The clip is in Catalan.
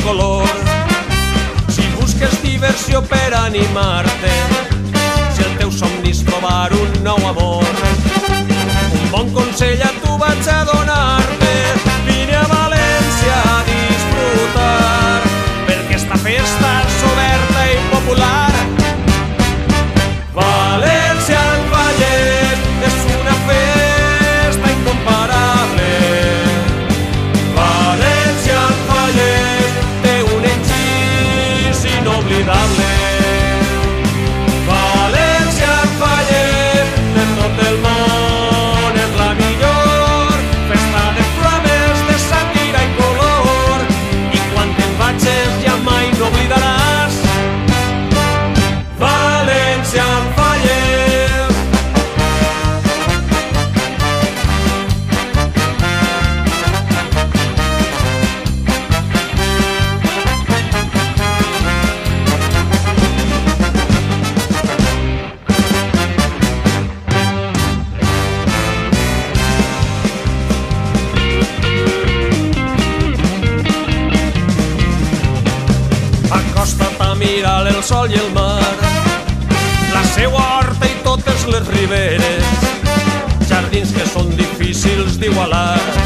color. Si busques diversió per animar-te, si el teu somni és trobar un nou amor, un bon consell a tu vaig a donar-te: vine a València a disfrutar, perquè esta festa és oberta i popular. València al Vallès és una festa incomparable. València al Vallès té un encís inoblidable. València al Vallès de tot el món és la millor festa de flames, de sàtira i color, i quan te'n vagis ja mai n'oblidaràs. València al Vallès. Acosta't a mirar el sol i el mar, la seua horta i totes les riberes, jardins que són difícils d'igualar.